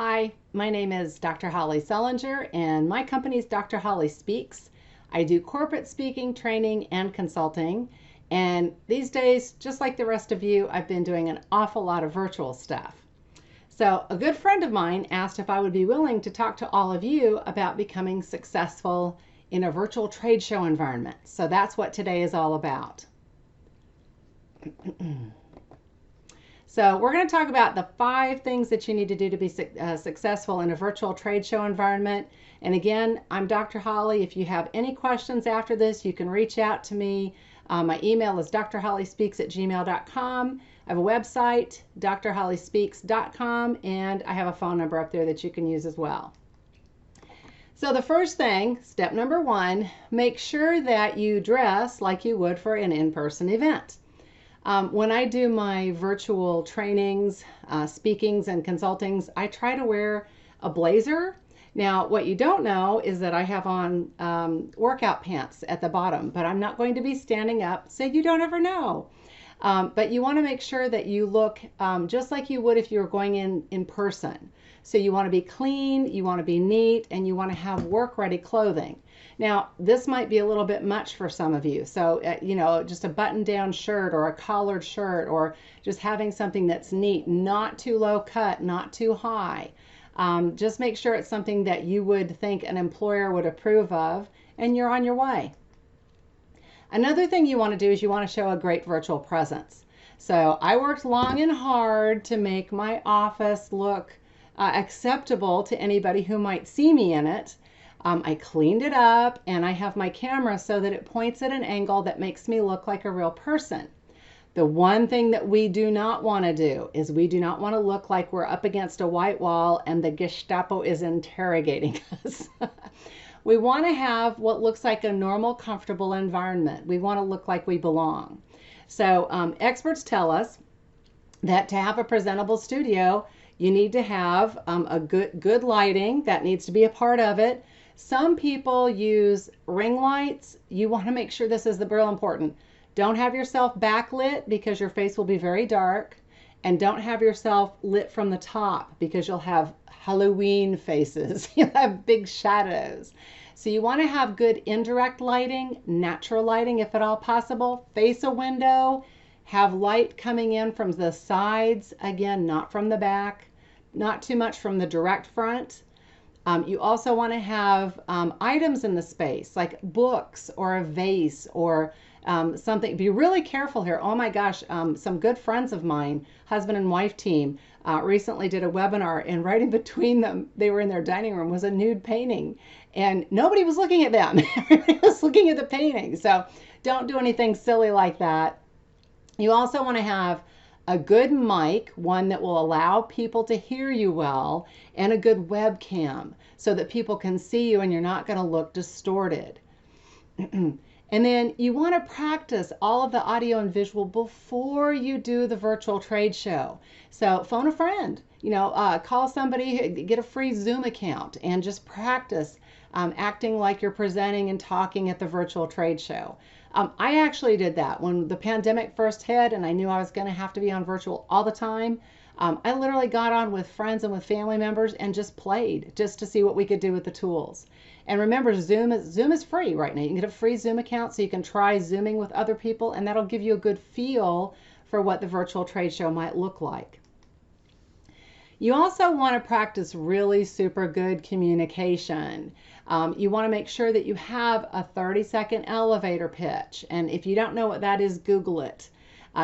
Hi, my name is Dr. Holly Sellinger, and my company is Dr. Holly Speaks. I do corporate speaking, training, and consulting. And these days, just like the rest of you, I've been doing an awful lot of virtual stuff. So, a good friend of mine asked if I would be willing to talk to all of you about becoming successful in a virtual trade show environment. So, that's what today is all about. So we're going to talk about the 5 things that you need to do to be successful in a virtual trade show environment. And again, I'm Dr. Holly. If you have any questions after this, you can reach out to me. My email is drhollyspeaks@gmail.com. I have a website, drhollyspeaks.com, and I have a phone number up there that you can use as well. So the first thing, step number 1, make sure that you dress like you would for an in-person event. When I do my virtual trainings, speakings, and consultings, I try to wear a blazer. Now, what you don't know is that I have on workout pants at the bottom, but I'm not going to be standing up, so you don't ever know. But you want to make sure that you look just like you would if you were going in person. So you want to be clean, you want to be neat, and you want to have work-ready clothing. Now, this might be a little bit much for some of you. So, just a button-down shirt or a collared shirt or just having something that's neat, not too low cut, not too high. Just make sure it's something that you would think an employer would approve of, and you're on your way. Another thing you want to do is you want to show a great virtual presence. So I worked long and hard to make my office look acceptable to anybody who might see me in it. I cleaned it up, and I have my camera so that it points at an angle that makes me look like a real person. The one thing that we do not want to do is we do not want to look like we're up against a white wall and the Gestapo is interrogating us. We want to have what looks like a normal, comfortable environment. We want to look like we belong. So experts tell us that to have a presentable studio, you need to have a good lighting. That needs to be a part of it. Some people use ring lights. You want to make sure this is real important. Don't have yourself backlit because your face will be very dark. And don't have yourself lit from the top because you'll have Halloween faces. You'll have big shadows. So you want to have good indirect lighting, natural lighting if at all possible. Face a window. Have light coming in from the sides. Again, not from the back. Not too much from the direct front. You also want to have items in the space like books or a vase or something. Be really careful here. Oh my gosh, some good friends of mine, husband and wife team, recently did a webinar, and right in between them, they were in their dining room, was a nude painting. And nobody was looking at them. Everybody was looking at the painting. So don't do anything silly like that. You also want to have a good mic, one that will allow people to hear you well, and a good webcam so that people can see you and you're not going to look distorted. And then you want to practice all of the audio and visual before you do the virtual trade show. So phone a friend, call somebody, get a free Zoom account, and just practice acting like you're presenting and talking at the virtual trade show. I actually did that when the pandemic first hit and I knew I was going to have to be on virtual all the time. I literally got on with friends and with family members and just played just to see what we could do with the tools. And remember, Zoom is free right now. You can get a free Zoom account so you can try Zooming with other people, and that'll give you a good feel for what the virtual trade show might look like. You also want to practice really super good communication. You want to make sure that you have a 30-second elevator pitch. And if you don't know what that is, Google it.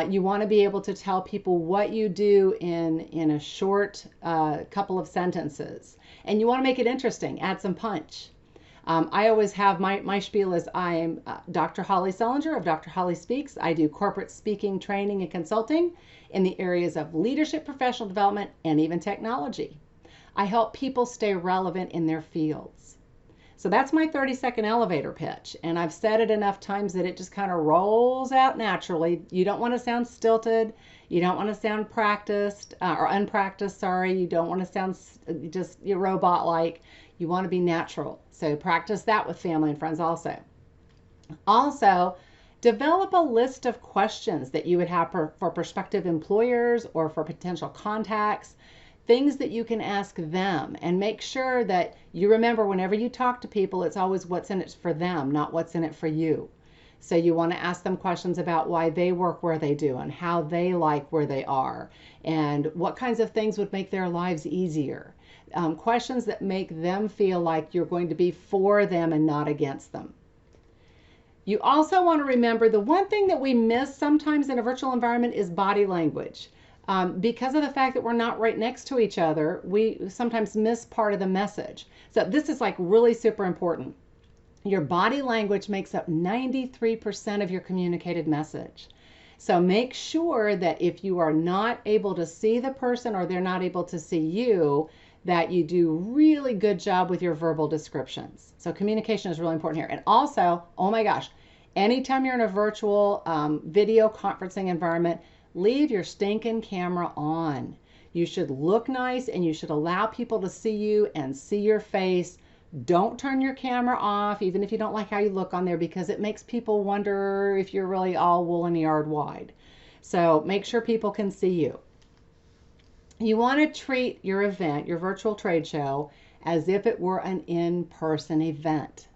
You want to be able to tell people what you do in a short couple of sentences. And you want to make it interesting, add some punch. I always have my spiel is I am Dr. Holly Sellinger of Dr. Holly Speaks. I do corporate speaking, training, and consulting in the areas of leadership, professional development, and even technology. I help people stay relevant in their fields. So that's my 30-second elevator pitch, and I've said it enough times that it just kind of rolls out naturally. You don't want to sound stilted. You don't want to sound practiced or unpracticed, sorry. You don't want to sound just robot-like. You want to be natural. So practice that with family and friends also. Also, develop a list of questions that you would have for prospective employers or for potential contacts. things that you can ask them, and make sure that you remember whenever you talk to people, it's always what's in it for them, not what's in it for you. So you want to ask them questions about why they work where they do and how they like where they are and what kinds of things would make their lives easier. Questions that make them feel like you're going to be for them and not against them. You also want to remember the one thing that we miss sometimes in a virtual environment is body language. Because of the fact that we're not right next to each other, we sometimes miss part of the message. So this is like really super important. Your body language makes up 93% of your communicated message. So make sure that if you are not able to see the person or they're not able to see you, that you do really good job with your verbal descriptions. So communication is really important here. And also, oh my gosh, anytime you're in a virtual video conferencing environment, leave your stinking camera on. You should look nice and you should allow people to see you and see your face. Don't turn your camera off, even if you don't like how you look on there, because it makes people wonder if you're really all wool and yard wide. So make sure people can see you. You want to treat your event, your virtual trade show, as if it were an in-person event.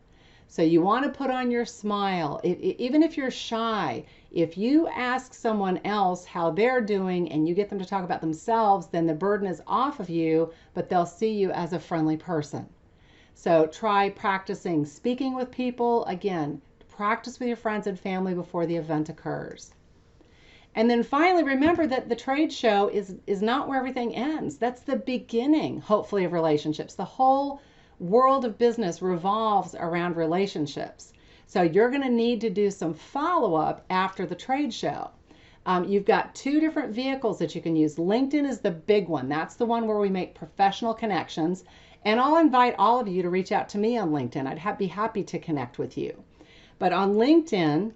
So you want to put on your smile. Even if you're shy, if you ask someone else how they're doing and you get them to talk about themselves, then the burden is off of you, but they'll see you as a friendly person. So try practicing speaking with people. Again, practice with your friends and family before the event occurs. And then finally, remember that the trade show is not where everything ends. That's the beginning, hopefully, of relationships. The whole world of business revolves around relationships. So you're going to need to do some follow-up after the trade show. You've got two different vehicles that you can use. LinkedIn is the big one. That's the one where we make professional connections. And I'll invite all of you to reach out to me on LinkedIn. I'd be happy to connect with you. But on LinkedIn,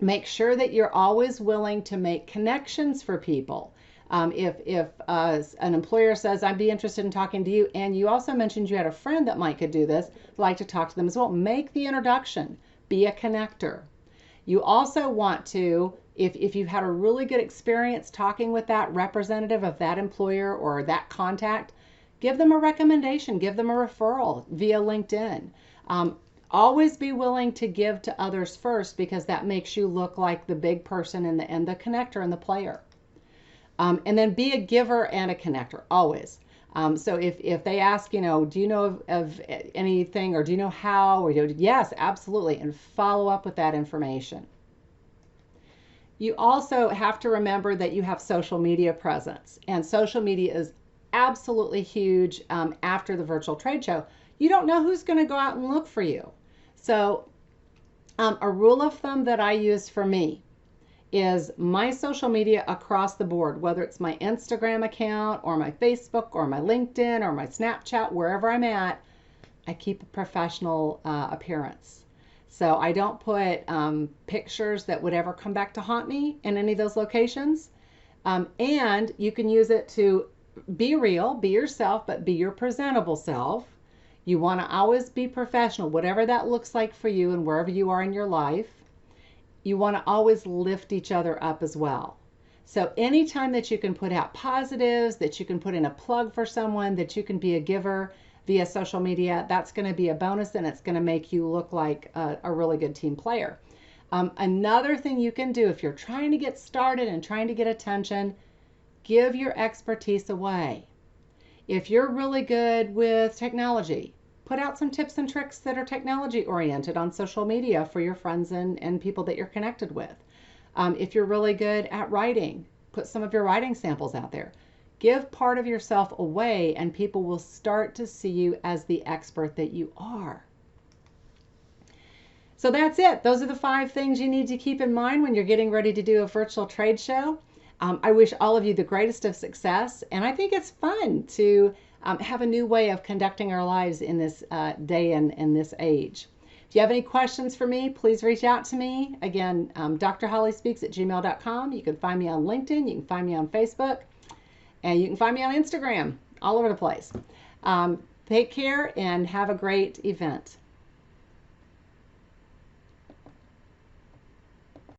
make sure that you're always willing to make connections for people. If an employer says, I'd be interested in talking to you, and you also mentioned you had a friend that might could do this, like to talk to them as well, make the introduction. Be a connector. You also want to, if you've had a really good experience talking with that representative of that employer or that contact, give them a recommendation, give them a referral via LinkedIn. Always be willing to give to others first, because that makes you look like the big person and the connector and the player. And then be a giver and a connector, always. So if they ask, do you know of anything, or do you know how, or yes, absolutely, and follow up with that information. You also have to remember that you have social media presence, and social media is absolutely huge after the virtual trade show. You don't know who's going to go out and look for you. So a rule of thumb that I use for me is my social media across the board, whether it's my Instagram account or my Facebook or my LinkedIn or my Snapchat, wherever I'm at, I keep a professional appearance. So I don't put pictures that would ever come back to haunt me in any of those locations. And you can use it to be real, be yourself, but be your presentable self. You want to always be professional, whatever that looks like for you and wherever you are in your life. You want to always lift each other up as well. So anytime that you can put out positives, that you can put in a plug for someone, that you can be a giver via social media, that's going to be a bonus, and it's going to make you look like a really good team player. Another thing you can do if you're trying to get started and trying to get attention, give your expertise away. If you're really good with technology, put out some tips and tricks that are technology oriented on social media for your friends and people that you're connected with. If you're really good at writing, put some of your writing samples out there. Give part of yourself away, and people will start to see you as the expert that you are. So that's it. Those are the 5 things you need to keep in mind when you're getting ready to do a virtual trade show. I wish all of you the greatest of success, and I think it's fun to have a new way of conducting our lives in this day and in this age. If you have any questions for me, please reach out to me. Again, drhollyspeaks@gmail.com. You can find me on LinkedIn. You can find me on Facebook. And you can find me on Instagram, all over the place. Take care and have a great event.